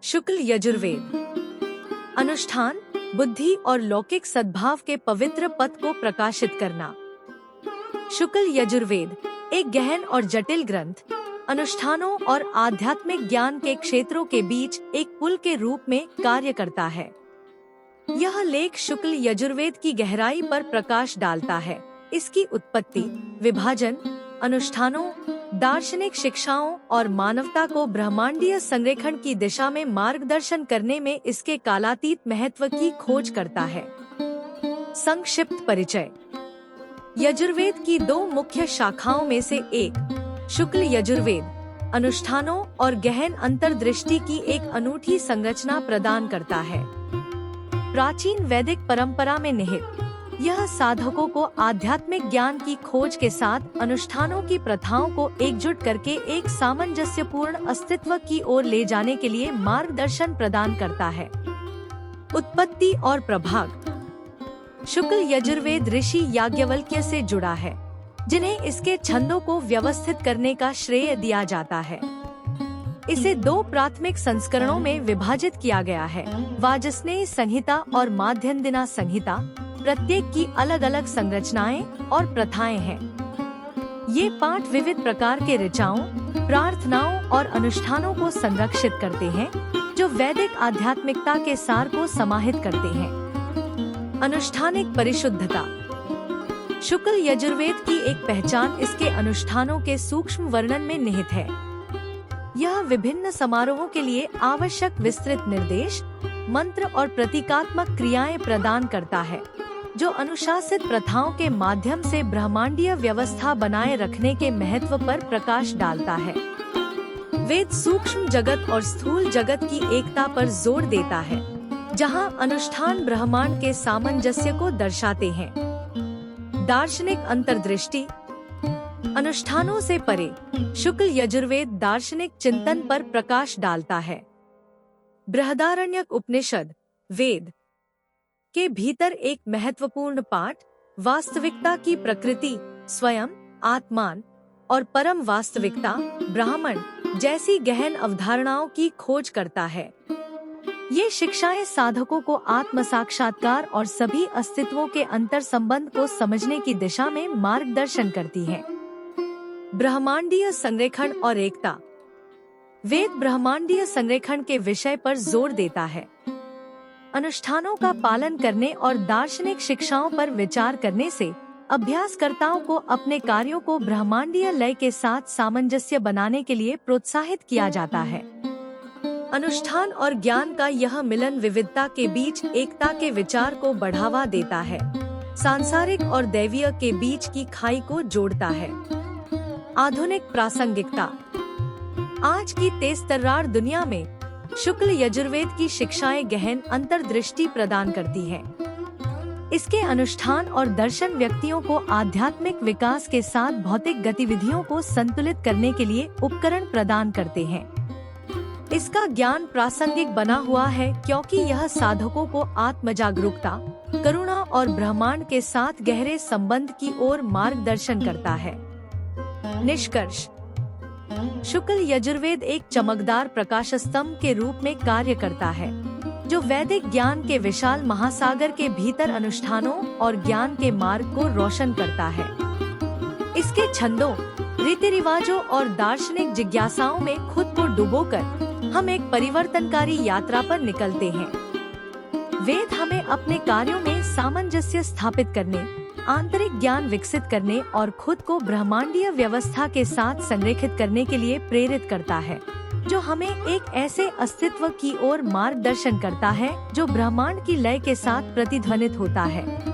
शुक्ल यजुर्वेद। अनुष्ठान, बुद्धि और लौकिक सद्भाव के पवित्र पथ को प्रकाशित करना। शुक्ल यजुर्वेद एक गहन और जटिल ग्रंथ, अनुष्ठानों और आध्यात्मिक ज्ञान के क्षेत्रों के बीच एक पुल के रूप में कार्य करता है। यह लेख शुक्ल यजुर्वेद की गहराई पर प्रकाश डालता है, इसकी उत्पत्ति, विभाजन, अनुष्ठानों, दार्शनिक शिक्षाओं और मानवता को ब्रह्मांडीय संरेखण की दिशा में मार्गदर्शन करने में इसके कालातीत महत्व की खोज करता है। संक्षिप्त परिचय। यजुर्वेद की दो मुख्य शाखाओं में से एक, शुक्ल यजुर्वेद, अनुष्ठानों और गहन अंतर्दृष्टि की एक अनूठी संरचना प्रदान करता है। प्राचीन वैदिक परंपरा में निहित यह साधकों को आध्यात्मिक ज्ञान की खोज के साथ अनुष्ठानों की प्रथाओं को एकजुट करके एक सामंजस्यपूर्ण अस्तित्व की ओर ले जाने के लिए मार्गदर्शन प्रदान करता है। उत्पत्ति और प्रभाग। शुक्ल यजुर्वेद ऋषि याज्ञवल्क्य से जुड़ा है, जिन्हें इसके छंदों को व्यवस्थित करने का श्रेय दिया जाता है। इसे दो प्राथमिक संस्करणों में विभाजित किया गया है, वाजस्नेय संहिता और माध्यन्दिना संहिता। प्रत्येक की अलग अलग संरचनाएं और प्रथाएं हैं। ये पाठ विविध प्रकार के ऋचाओं, प्रार्थनाओं और अनुष्ठानों को संरक्षित करते हैं, जो वैदिक आध्यात्मिकता के सार को समाहित करते हैं। अनुष्ठानिक परिशुद्धता। शुक्ल यजुर्वेद की एक पहचान इसके अनुष्ठानों के सूक्ष्म वर्णन में निहित है। यह विभिन्न समारोहों के लिए आवश्यक विस्तृत निर्देश, मंत्र और प्रतीकात्मक क्रियाएं प्रदान करता है, जो अनुशासित प्रथाओं के माध्यम से ब्रह्मांडीय व्यवस्था बनाए रखने के महत्व पर प्रकाश डालता है। वेद सूक्ष्म जगत और स्थूल जगत की एकता पर जोर देता है, जहां अनुष्ठान ब्रह्मांड के सामंजस्य को दर्शाते हैं। दार्शनिक अंतर्दृष्टि। अनुष्ठानों से परे शुक्ल यजुर्वेद दार्शनिक चिंतन पर प्रकाश डालता है। बृहदारण्यक उपनिषद, वेद के भीतर एक महत्वपूर्ण पाठ वास्तविकता की प्रकृति, स्वयं, आत्मान और परम वास्तविकता, ब्राह्मण जैसी गहन अवधारणाओं की खोज करता है। ये शिक्षाएं साधकों को आत्म साक्षात्कार और सभी अस्तित्वों के अंतर संबंध को समझने की दिशा में मार्गदर्शन करती हैं। ब्रह्मांडीय संरेखण और एकता। वेद ब्रह्मांडीय संरेखण के विषय पर जोर देता है। अनुष्ठानों का पालन करने और दार्शनिक शिक्षाओं पर विचार करने से अभ्यासकर्ताओं को अपने कार्यों को ब्रह्मांडीय लय के साथ सामंजस्य बनाने के लिए प्रोत्साहित किया जाता है। अनुष्ठान और ज्ञान का यह मिलन विविधता के बीच एकता के विचार को बढ़ावा देता है, सांसारिक और दैवीय के बीच की खाई को जोड़ता है। आधुनिक प्रासंगिकता। आज की तेज-तर्रार दुनिया में शुक्ल यजुर्वेद की शिक्षाएं गहन अंतर्दृष्टि प्रदान करती हैं। इसके अनुष्ठान और दर्शन व्यक्तियों को आध्यात्मिक विकास के साथ भौतिक गतिविधियों को संतुलित करने के लिए उपकरण प्रदान करते हैं। इसका ज्ञान प्रासंगिक बना हुआ है क्योंकि यह साधकों को आत्मजागरूकता, करुणा और ब्रह्मांड के साथ गहरे संबंध की ओर मार्गदर्शन करता है। निष्कर्ष। शुक्ल यजुर्वेद एक चमकदार प्रकाश स्तंभ के रूप में कार्य करता है, जो वैदिक ज्ञान के विशाल महासागर के भीतर अनुष्ठानों और ज्ञान के मार्ग को रोशन करता है। इसके छंदों, रीति रिवाजों और दार्शनिक जिज्ञासाओं में खुद को डुबोकर हम एक परिवर्तनकारी यात्रा पर निकलते हैं। वेद हमें अपने कार्यों में सामंजस्य स्थापित करने, आंतरिक ज्ञान विकसित करने और खुद को ब्रह्मांडीय व्यवस्था के साथ संरेखित करने के लिए प्रेरित करता है, जो हमें एक ऐसे अस्तित्व की ओर मार्गदर्शन करता है जो ब्रह्मांड की लय के साथ प्रतिध्वनित होता है।